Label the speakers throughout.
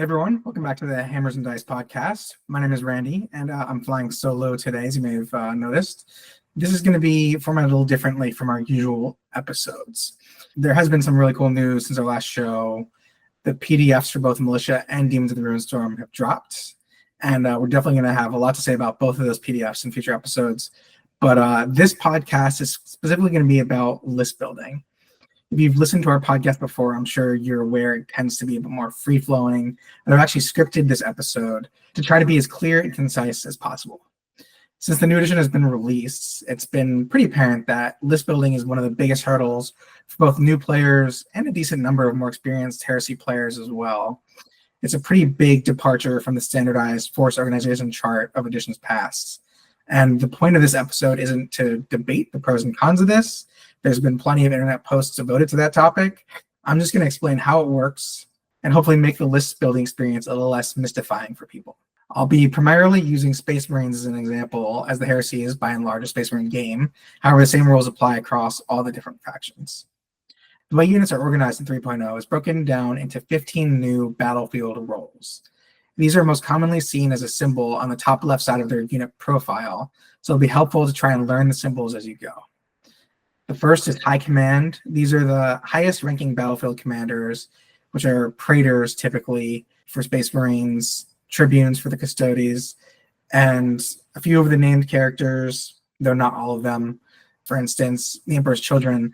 Speaker 1: Everyone, welcome back to the Hammers and Dice podcast. My name is Randy, and I'm flying solo today, as you may have noticed. This is going to be formatted a little differently from our usual episodes. There has been some really cool news since our last show. The PDFs for both Militia and Demons of the Ruinstorm have dropped, and we're definitely going to have a lot to say about both of those PDFs in future episodes. But this podcast is specifically going to be about list building. If you've listened to our podcast before, I'm sure you're aware it tends to be a bit more free-flowing. And I've actually scripted this episode to try to be as clear and concise as possible. Since the new edition has been released, it's been pretty apparent that list building is one of the biggest hurdles for both new players and a decent number of more experienced Heresy players as well. It's a pretty big departure from the standardized force organization chart of editions past. And the point of this episode isn't to debate the pros and cons of this. There's been plenty of internet posts devoted to that topic. I'm just going to explain how it works and hopefully make the list building experience a little less mystifying for people. I'll be primarily using Space Marines as an example, as the Heresy is by and large a Space Marine game. However, the same rules apply across all the different factions. The way units are organized in 3.0 is broken down into 15 new battlefield roles. These are most commonly seen as a symbol on the top left side of their unit profile, so it'll be helpful to try and learn the symbols as you go. The first is High Command. These are the highest ranking battlefield commanders, which are praetors typically for Space Marines, tribunes for the Custodes, and a few of the named characters, though not all of them. For instance, the Emperor's Children,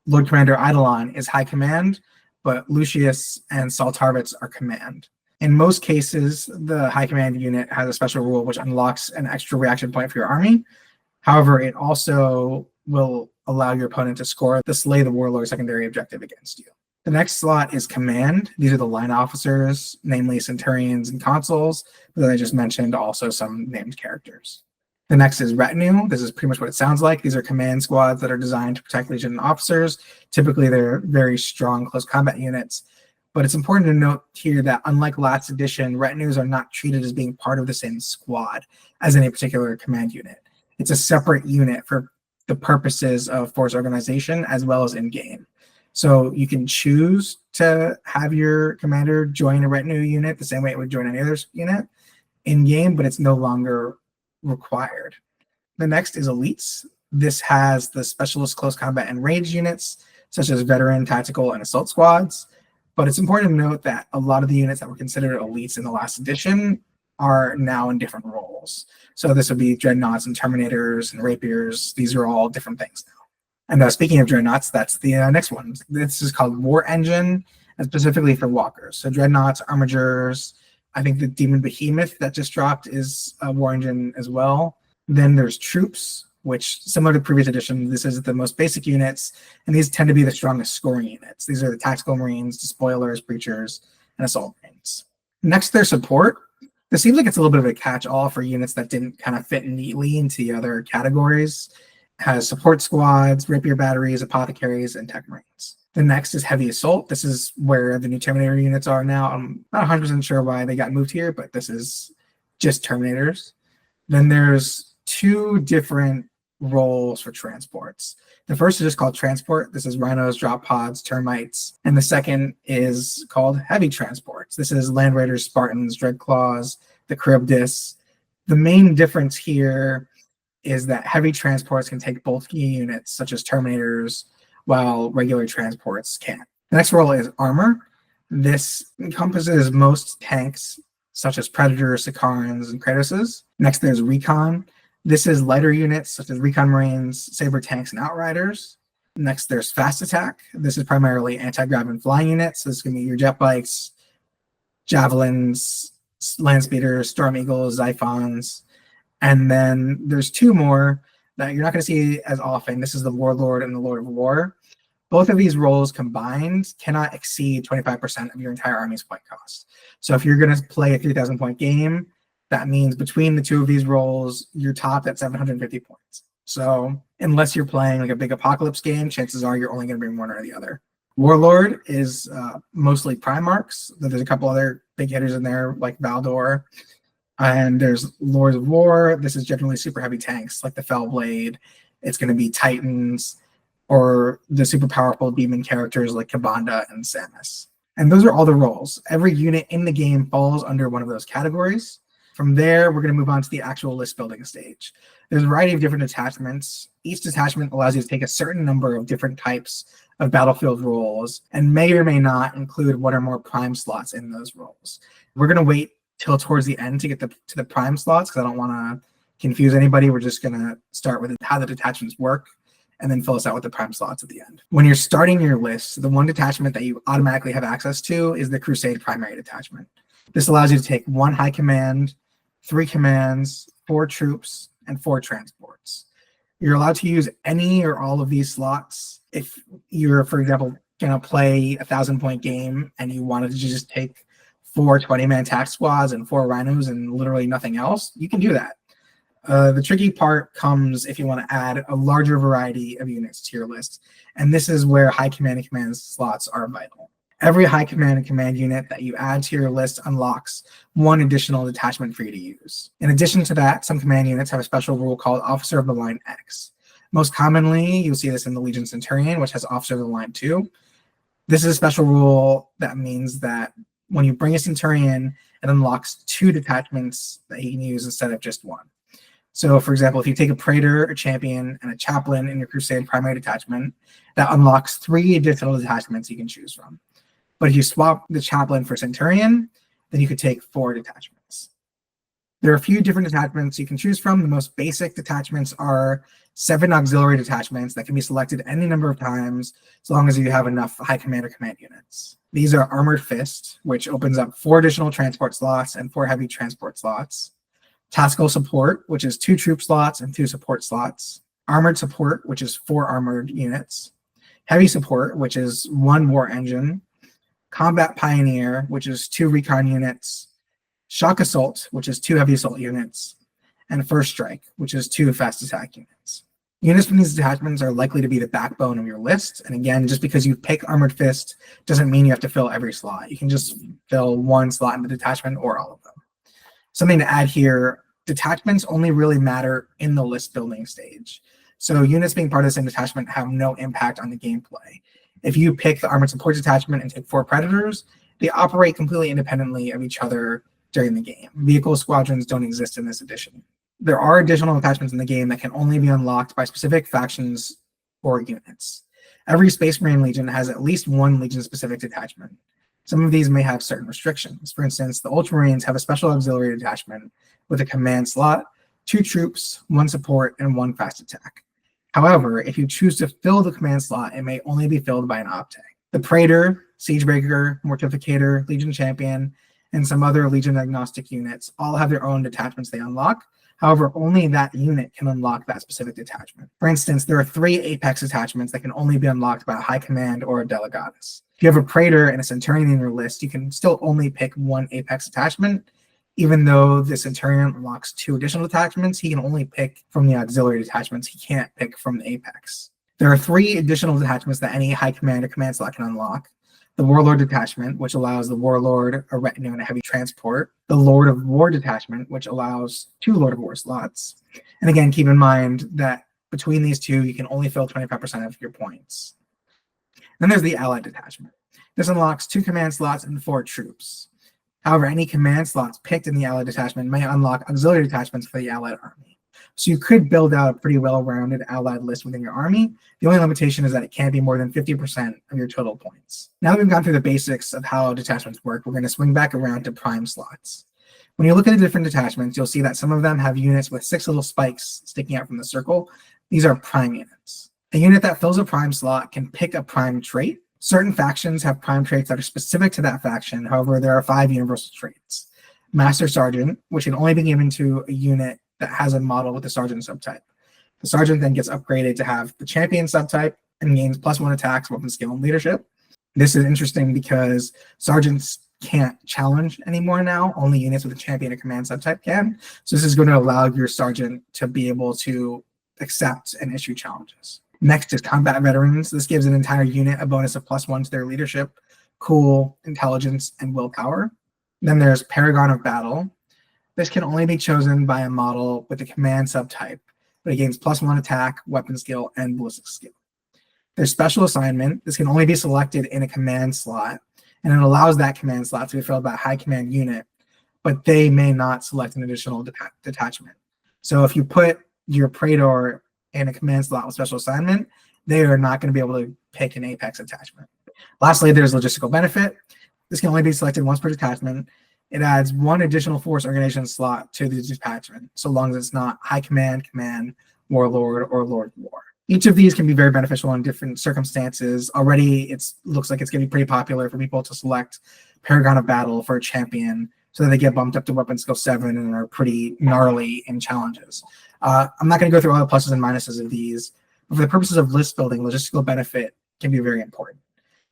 Speaker 1: Lord Commander Eidolon is High Command, but Lucius and Saltarvitz are Command. In most cases, the High Command unit has a special rule which unlocks an extra reaction point for your army. However, it also will allow your opponent to score the Slay the Warlord secondary objective against you. The next slot is Command. These are the line officers, namely Centurions and Consuls, but I just mentioned also some named characters. The next is Retinue. This is pretty much what it sounds like. These are command squads that are designed to protect Legion officers. Typically, they're very strong close combat units. But it's important to note here that unlike last edition, retinues are not treated as being part of the same squad as any particular command unit. It's a separate unit for the purposes of force organization as well as in-game. So you can choose to have your commander join a retinue unit the same way it would join any other unit in-game, but it's no longer required. The next is Elites. This has the specialist close combat and range units, such as veteran, tactical, and assault squads. But it's important to note that a lot of the units that were considered elites in the last edition are now in different roles. So this would be Dreadnoughts and Terminators and Rapiers. These are all different things now. And speaking of Dreadnoughts, that's the next one. This is called War Engine, and specifically for walkers. So Dreadnoughts, Armigers, I think the Demon Behemoth that just dropped is a War Engine as well. Then there's Troops, which, similar to previous editions, this is the most basic units, and these tend to be the strongest scoring units. These are the Tactical Marines, Despoilers, Breachers, and Assault Marines. Next, there's Support. This seems like it's a little bit of a catch-all for units that didn't kind of fit neatly into the other categories. It has Support Squads, Rapier Batteries, Apothecaries, and Tech Marines. The next is Heavy Assault. This is where the new Terminator units are now. I'm not 100% sure why they got moved here, but this is just Terminators. Then there's two different roles for transports. The first is just called Transport. This is Rhinos, Drop Pods, Termites. And the second is called Heavy Transports. This is Land Raiders, Spartans, Dreadclaws, the Charybdis. The main difference here is that heavy transports can take bulky units, such as Terminators, while regular transports can't. The next role is Armor. This encompasses most tanks, such as Predators, Sicarans, and Kratoses. Next, there's Recon. This is lighter units such as Recon Marines, Saber Tanks, and Outriders. Next, there's Fast Attack. This is primarily anti-grav and flying units. This is going to be your jet bikes, javelins, land speeders, storm eagles, Xiphons. And then there's two more that you're not going to see as often. This is the Warlord and the Lord of War. Both of these roles combined cannot exceed 25% of your entire army's point cost. So if you're going to play a 3,000 point game, that means between the two of these roles, you're topped at 750 points. So unless you're playing like a big apocalypse game, chances are you're only going to bring one or the other. Warlord is mostly Primarchs. There's a couple other big hitters in there like Valdor. And there's Lords of War. This is generally super heavy tanks like the Fellblade. It's going to be Titans or the super powerful demon characters like Kabanda and Samus. And those are all the roles. Every unit in the game falls under one of those categories. From there, we're going to move on to the actual list building stage. There's a variety of different detachments. Each detachment allows you to take a certain number of different types of battlefield roles and may or may not include one or more prime slots in those roles. We're going to wait till towards the end to get to the prime slots because I don't want to confuse anybody. We're just going to start with how the detachments work and then fill us out with the prime slots at the end. When you're starting your list, the one detachment that you automatically have access to is the Crusade primary detachment. This allows you to take 1 high command, 3 commands, 4 troops, and 4 transports. You're allowed to use any or all of these slots. If you're, for example, going to play a 1,000-point game and you wanted to just take 4 20-man tac squads and 4 rhinos and literally nothing else, you can do that. The tricky part comes if you want to add a larger variety of units to your list, and this is where high command and command slots are vital. Every high command and command unit that you add to your list unlocks 1 additional detachment for you to use. In addition to that, some command units have a special rule called Officer of the Line X. Most commonly, you'll see this in the Legion Centurion, which has Officer of the Line 2. This is a special rule that means that when you bring a Centurion, it unlocks 2 detachments that you can use instead of just 1. So, for example, if you take a Praetor, a Champion, and a Chaplain in your Crusade primary detachment, that unlocks 3 additional detachments you can choose from. But if you swap the Chaplain for Centurion, then you could take 4 detachments. There are a few different detachments you can choose from. The most basic detachments are 7 auxiliary detachments that can be selected any number of times as long as you have enough high command or command units. These are Armored Fist, which opens up 4 additional transport slots and 4 heavy transport slots. Tactical Support, which is 2 troop slots and 2 support slots. Armored Support, which is 4 armored units. Heavy Support, which is 1 war engine. Combat Pioneer, which is 2 recon units. Shock Assault, which is 2 heavy assault units. And First Strike, which is 2 fast attack units. Units from these detachments are likely to be the backbone of your list. And again, just because you pick Armored Fist doesn't mean you have to fill every slot. You can just fill 1 slot in the detachment or all of them. Something to add here, detachments only really matter in the list building stage. So units being part of the same detachment have no impact on the gameplay. If you pick the Armored Support detachment and take 4 Predators, they operate completely independently of each other during the game. Vehicle squadrons don't exist in this edition. There are additional attachments in the game that can only be unlocked by specific factions or units. Every Space Marine Legion has at least 1 Legion-specific detachment. Some of these may have certain restrictions. For instance, the Ultramarines have a special auxiliary detachment with a command slot, 2 troops, 1 support, and 1 fast attack. However, if you choose to fill the command slot, it may only be filled by an Optec. The Praetor, Siegebreaker, Mortificator, Legion Champion, and some other Legion agnostic units all have their own detachments they unlock. However, only that unit can unlock that specific detachment. For instance, there are 3 Apex detachments that can only be unlocked by a High Command or a Delegatus. If you have a Praetor and a Centurion in your list, you can still only pick 1 Apex detachment. Even though the Centurion unlocks 2 additional detachments, he can only pick from the auxiliary detachments. He can't pick from the Apex. There are 3 additional detachments that any high command or command slot can unlock. The Warlord detachment, which allows the Warlord, a retinue, and a heavy transport. The Lord of War detachment, which allows 2 Lord of War slots. And again, keep in mind that between these 2, you can only fill 25% of your points. Then there's the Allied detachment. This unlocks 2 command slots and 4 troops. However, any command slots picked in the Allied detachment may unlock auxiliary detachments for the Allied army. So you could build out a pretty well-rounded Allied list within your army. The only limitation is that it can't be more than 50% of your total points. Now that we've gone through the basics of how detachments work, we're going to swing back around to prime slots. When you look at the different detachments, you'll see that some of them have units with 6 little spikes sticking out from the circle. These are prime units. A unit that fills a prime slot can pick a prime trait. Certain factions have prime traits that are specific to that faction. However, there are 5 universal traits. Master Sergeant, which can only be given to a unit that has a model with the Sergeant subtype. The Sergeant then gets upgraded to have the Champion subtype and gains +1 attacks, weapon skill, and leadership. This is interesting because Sergeants can't challenge anymore now. Only units with a Champion and command subtype can. So this is going to allow your Sergeant to be able to accept and issue challenges. Next is Combat Veterans. This gives an entire unit a bonus of +1 to their leadership, cool, intelligence, and willpower. Then there's Paragon of Battle. This can only be chosen by a model with a command subtype, but it gains +1 attack, weapon skill, and ballistic skill. There's Special Assignment. This can only be selected in a command slot. and it allows that command slot to be filled by a high command unit, but they may not select an additional detachment. So if you put your Praetor in a command slot with special assignment, they are not going to be able to pick an Apex attachment. Lastly, there's logistical benefit. This can only be selected once per detachment. It adds one additional force organization slot to the detachment, so long as it's not high command, command, warlord, or lord war. Each of these can be very beneficial in different circumstances. Already, it looks like it's going to be pretty popular for people to select Paragon of Battle for a champion, so that they get bumped up to weapon skill 7 and are pretty gnarly in challenges. I'm not going to go through all the pluses and minuses of these, but for the purposes of list building, logistical benefit can be very important.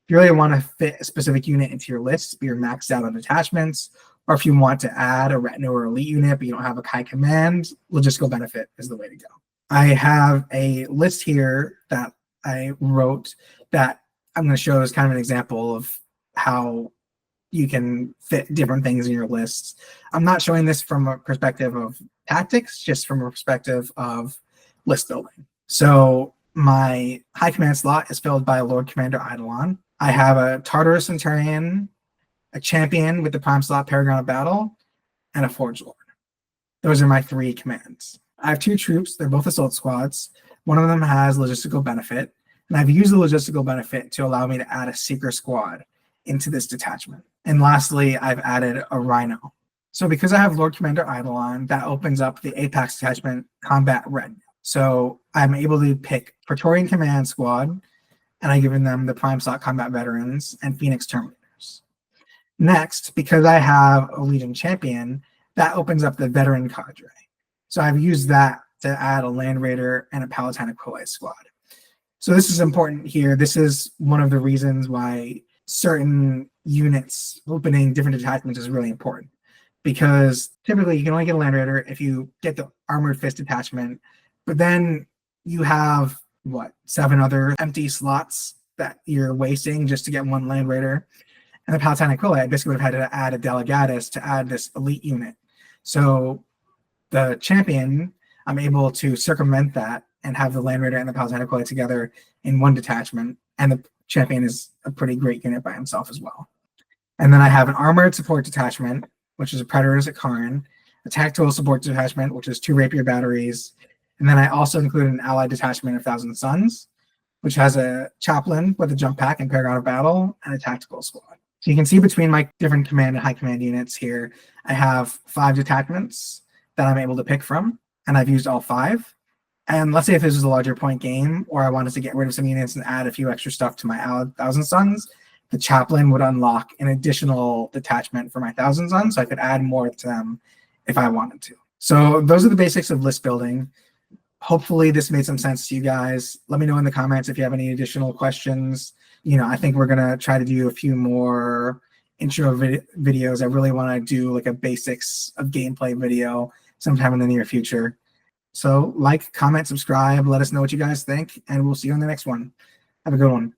Speaker 1: If you really want to fit a specific unit into your list, be you're maxed out on detachments, or if you want to add a retinue or elite unit, but you don't have a high command, logistical benefit is the way to go. I have a list here that I wrote that I'm going to show as kind of an example of how you can fit different things in your lists. I'm not showing this from a perspective of tactics, just from a perspective of list building. So my high command slot is filled by Lord Commander Eidolon. I have a Tartarus Centurion, a champion with the prime slot Paragon of Battle, and a Forge Lord. Those are my 3 commands. I have 2 troops. They're both assault squads. One of them has logistical benefit, and I've used the logistical benefit to allow me to add a seeker squad into this detachment. And lastly, I've added a Rhino. So because I have Lord Commander Eidolon, that opens up the Apex detachment combat retinue. So I'm able to pick Praetorian Command Squad, and I've given them the prime slot combat veterans and Phoenix Terminators. Next, because I have a Legion champion, that opens up the veteran cadre. So I've used that to add a Land Raider and a Palatine Aquila squad. So this is important here. This is one of the reasons why certain units opening different detachments is really important, because typically you can only get a Land Raider if you get the Armored Fist detachment, but then you have 7 other empty slots that you're wasting just to get 1 Land Raider. And the Palatine Aquila, I basically would have had to add a Delegatus to add this elite unit. So the champion, I'm able to circumvent that and have the Land Raider and the Palatine Aquila together in 1 detachment. And the champion is a pretty great unit by himself as well. And then I have an armored support detachment, which is a Predator Zakaran, a tactical support detachment, which is 2 Rapier batteries. And then I also included an allied detachment of Thousand Suns, which has a chaplain with a jump pack and Paragon of Battle and a tactical squad. So you can see between my different command and high command units here, I have 5 detachments that I'm able to pick from, and I've used all 5. And let's say if this was a larger point game, or I wanted to get rid of some units and add a few extra stuff to my allied Thousand Suns, the chaplain would unlock an additional detachment for my Thousand Suns, so I could add more to them if I wanted to. So those are the basics of list building. Hopefully this made some sense to you guys. Let me know in the comments if you have any additional questions. I think we're going to try to do a few more intro videos. I really want to do like a basics of gameplay video sometime in the near future. So like, comment, subscribe, let us know what you guys think, and we'll see you on the next one. Have a good one.